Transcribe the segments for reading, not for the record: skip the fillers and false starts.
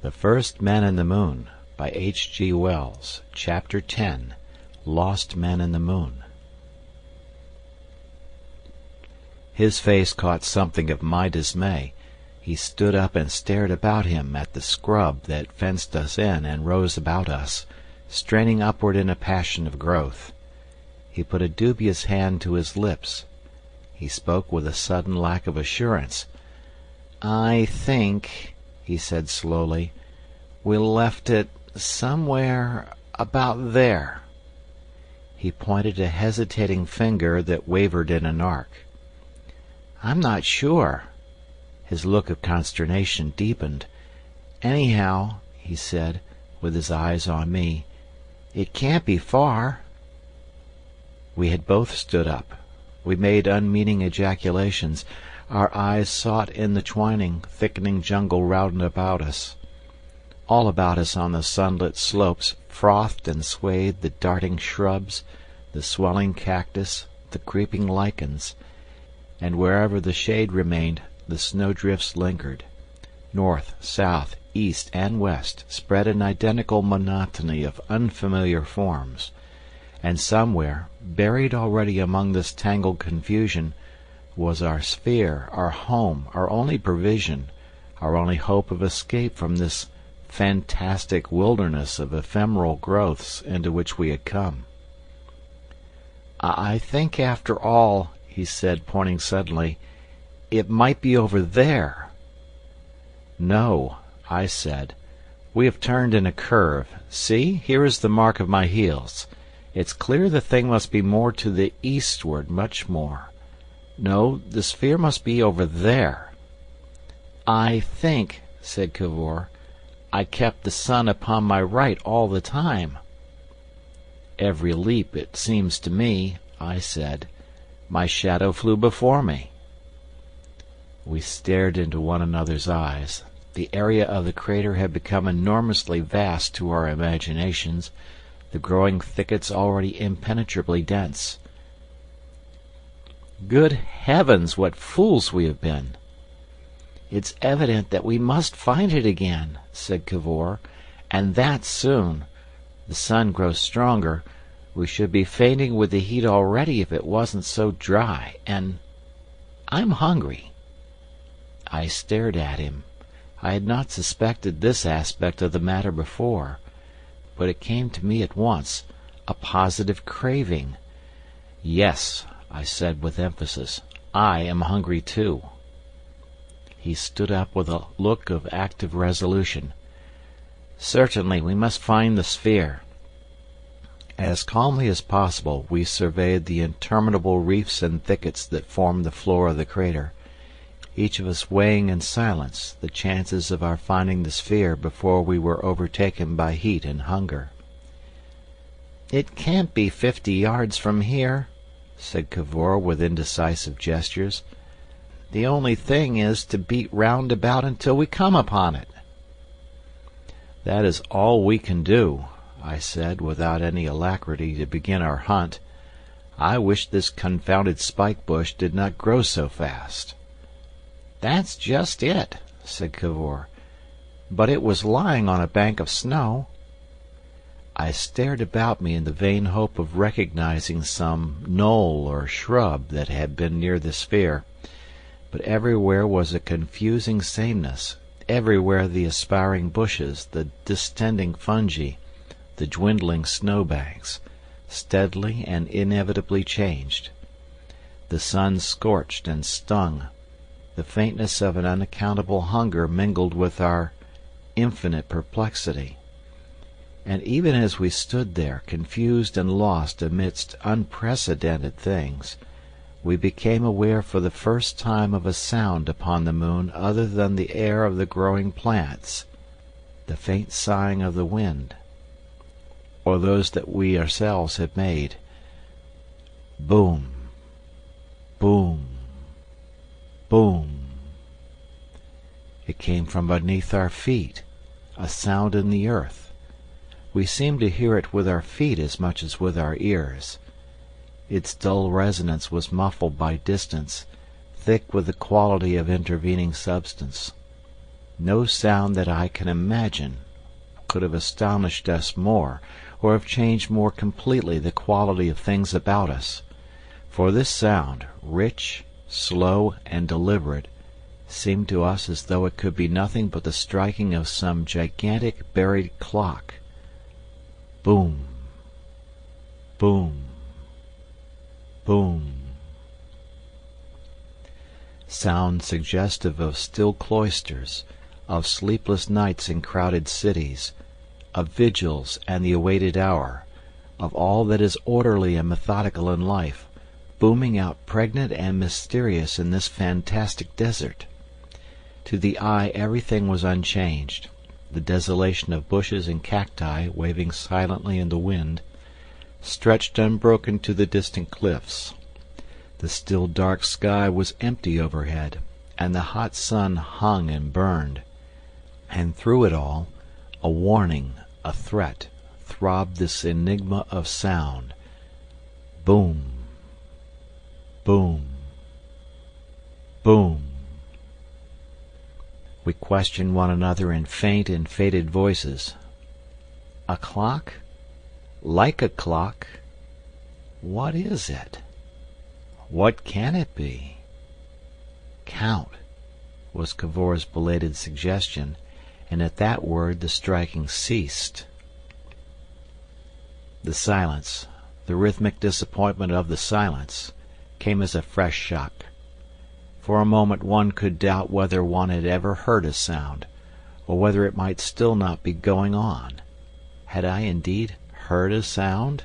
The First Men in the Moon, by H.G.Wells, Chapter 10, Lost Men in the Moon. His face caught something of my dismay. He stood up and stared about him at the scrub that fenced us in and rose about us, straining upward in a passion of growth. He put a dubious hand to his lips. He spoke with a sudden lack of assurance. "I think," he said slowly, "we left it somewhere about there." He pointed a hesitating finger that wavered in an arc. "I'm not sure." His look of consternation deepened. "Anyhow," he said, with his eyes on me, "it can't be far." We had both stood up. We made unmeaning ejaculations. Our eyes sought in the twining, thickening jungle round about us. All about us on the sunlit slopes frothed and swayed the darting shrubs, the swelling cactus, the creeping lichens, and wherever the shade remained, the snowdrifts lingered. North, south, east, and west spread an identical monotony of unfamiliar forms, and somewhere, buried already among this tangled confusion, was our sphere, our home, our only provision, our only hope of escape from this fantastic wilderness of ephemeral growths into which we had come. "I think, after all," he said, pointing suddenly, "it might be over there." "No," I said. "We have turned in a curve. See, here is the mark of my heels. It's clear the thing must be more to the eastward, much more. No, the sphere must be over there." "I think," said Cavor, "I kept the sun upon my right all the time." "Every leap, it seems to me," I said. "My shadow flew before me." We stared into one another's eyes. The area of the crater had become enormously vast to our imaginations, the growing thickets already impenetrably dense. "Good heavens, what fools we have been!" "It's evident that we must find it again," said Cavor, "and that soon. The sun grows stronger. We should be fainting with the heat already if it wasn't so dry, and I'm hungry." I stared at him. I had not suspected this aspect of the matter before, but it came to me at once, a positive craving. "Yes," I said with emphasis, "I am hungry too." He stood up with a look of active resolution. "Certainly, we must find the sphere." As calmly as possible we surveyed the interminable reefs and thickets that formed the floor of the crater, each of us weighing in silence the chances of our finding the sphere before we were overtaken by heat and hunger. "It can't be 50 yards from here," said Cavor with indecisive gestures. "The only thing is to beat round about until we come upon it." "That is all we can do," I said, without any alacrity to begin our hunt. "I wish this confounded spike bush did not grow so fast." "That's just it," said Cavor. "But it was lying on a bank of snow." I stared about me in the vain hope of recognizing some knoll or shrub that had been near the sphere, but everywhere was a confusing sameness, everywhere the aspiring bushes, the distending fungi, the dwindling snowbanks, steadily and inevitably changed. The sun scorched and stung. The faintness of an unaccountable hunger mingled with our infinite perplexity. And even as we stood there, confused and lost amidst unprecedented things, we became aware for the first time of a sound upon the moon other than the air of the growing plants, the faint sighing of the wind, or those that we ourselves had made. Boom, boom, boom. It came from beneath our feet, a sound in the earth. We seemed to hear it with our feet as much as with our ears. Its dull resonance was muffled by distance, thick with the quality of intervening substance. No sound that I can imagine could have astonished us more, or have changed more completely the quality of things about us. For this sound, rich, slow, and deliberate, seemed to us as though it could be nothing but the striking of some gigantic buried clock. Boom, boom, boom. Sound suggestive of still cloisters, of sleepless nights in crowded cities, of vigils and the awaited hour, of all that is orderly and methodical in life, booming out pregnant and mysterious in this fantastic desert. To the eye everything was unchanged, the desolation of bushes and cacti waving silently in the wind, stretched unbroken to the distant cliffs. The still dark sky was empty overhead, and the hot sun hung and burned, and through it all, a warning, a threat, throbbed this enigma of sound. Boom, boom, boom. We questioned one another in faint and faded voices. A clock? Like a clock? What is it? What can it be? Count, was Cavor's belated suggestion, and at that word the striking ceased. The silence, the rhythmic disappointment of the silence, came as a fresh shock. For a moment one could doubt whether one had ever heard a sound, or whether it might still not be going on. Had I indeed heard a sound?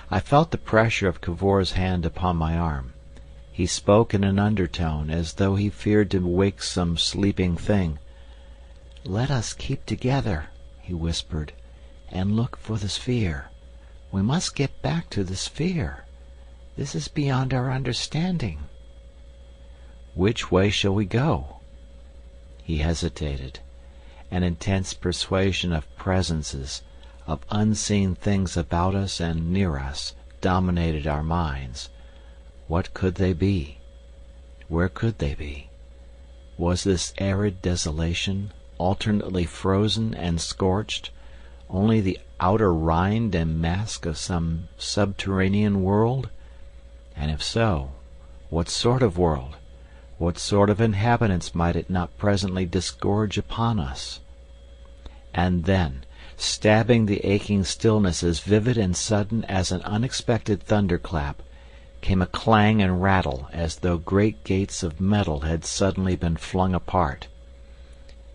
I felt the pressure of Cavor's hand upon my arm. He spoke in an undertone, as though he feared to wake some sleeping thing. "Let us keep together," he whispered, "and look for the sphere. We must get back to the sphere. This is beyond our understanding." "Which way shall we go?" He hesitated. An intense persuasion of presences, of unseen things about us and near us, dominated our minds. What could they be? Where could they be? Was this arid desolation, alternately frozen and scorched, only the outer rind and mask of some subterranean world? And if so, what sort of world? What sort of inhabitants might it not presently disgorge upon us? And then, stabbing the aching stillness as vivid and sudden as an unexpected thunderclap, came a clang and rattle as though great gates of metal had suddenly been flung apart.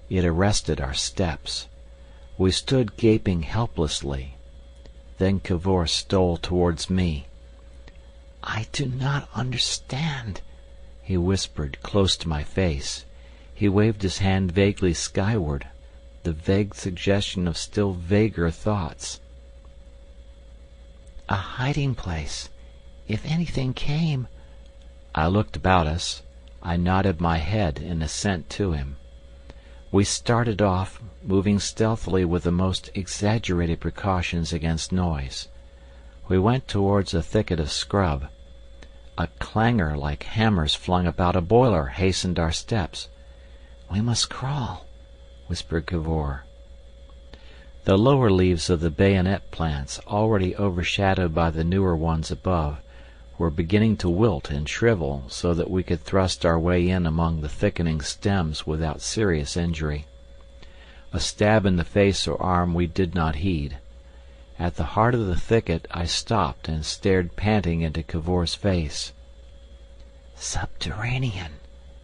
It arrested our steps. We stood gaping helplessly. Then Cavor stole towards me. "I do not understand," he whispered close to my face. He waved his hand vaguely skyward, the vague suggestion of still vaguer thoughts. "A hiding place. If anything came—" I looked about us. I nodded my head in assent to him. We started off, moving stealthily with the most exaggerated precautions against noise. We went towards a thicket of scrub. A clangor like hammers flung about a boiler hastened our steps. "We must crawl," whispered Cavor. The lower leaves of the bayonet plants, already overshadowed by the newer ones above, were beginning to wilt and shrivel so that we could thrust our way in among the thickening stems without serious injury. A stab in the face or arm we did not heed. At the heart of the thicket I stopped and stared panting into Cavor's face. "Subterranean,"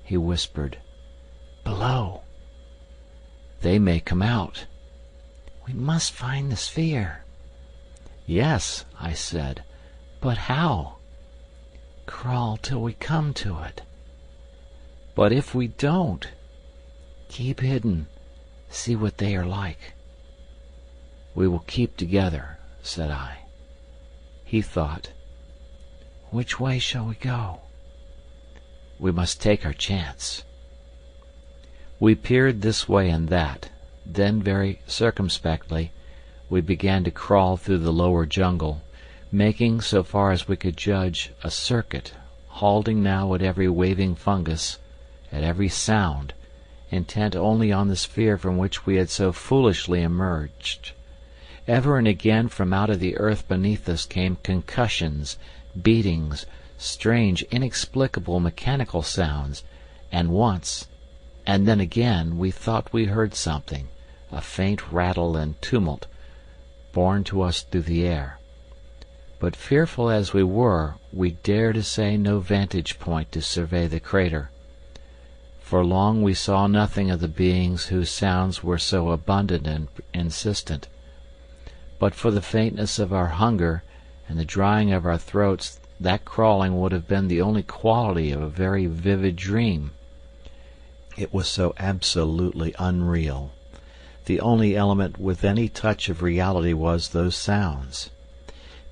he whispered. "Below." "They may come out." "We must find the sphere." "Yes," I said, "but how?" "Crawl till we come to it." "But if we don't?" "Keep hidden. See what they are like." "We will keep together," said I. He thought. "Which way shall we go?" "We must take our chance." We peered this way and that. Then very circumspectly we began to crawl through the lower jungle, making, so far as we could judge, a circuit, halting now at every waving fungus, at every sound, intent only on the sphere from which we had so foolishly emerged. Ever and again from out of the earth beneath us came concussions, beatings, strange, inexplicable mechanical sounds, and once, and then again, we thought we heard something, a faint rattle and tumult, borne to us through the air. But fearful as we were, we dared essay no vantage point to survey the crater. For long we saw nothing of the beings whose sounds were so abundant and insistent. But for the faintness of our hunger and the drying of our throats, that crawling would have been the only quality of a very vivid dream. It was so absolutely unreal. The only element with any touch of reality was those sounds.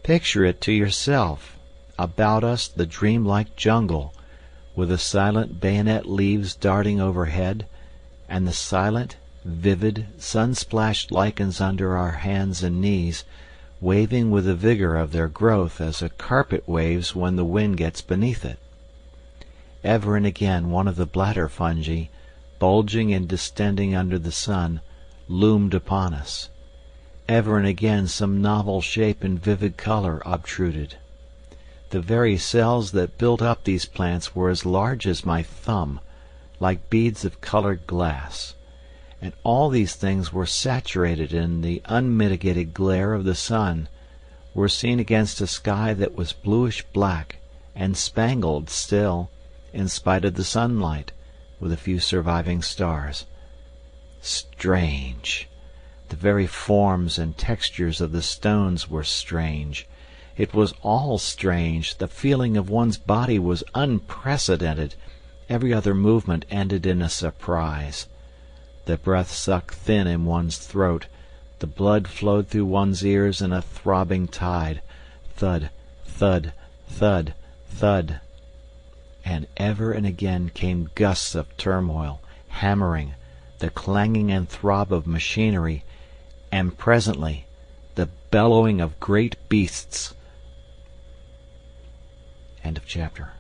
Picture it to yourself. About us the dreamlike jungle, with the silent bayonet leaves darting overhead, and the silent, vivid, sun-splashed lichens under our hands and knees, waving with the vigor of their growth as a carpet waves when the wind gets beneath it. Ever and again one of the bladder fungi, bulging and distending under the sun, loomed upon us. Ever and again some novel shape and vivid color obtruded. The very cells that built up these plants were as large as my thumb, like beads of colored glass. And all these things were saturated in the unmitigated glare of the sun, were seen against a sky that was bluish black and spangled still, in spite of the sunlight, with a few surviving stars. Strange! The very forms and textures of the stones were strange. It was all strange. The feeling of one's body was unprecedented. Every other movement ended in a surprise. The breath sucked thin in one's throat. The blood flowed through one's ears in a throbbing tide. Thud, thud, thud, thud. And ever and again came gusts of turmoil, hammering, the clanging and throb of machinery, and presently the bellowing of great beasts. End of chapter.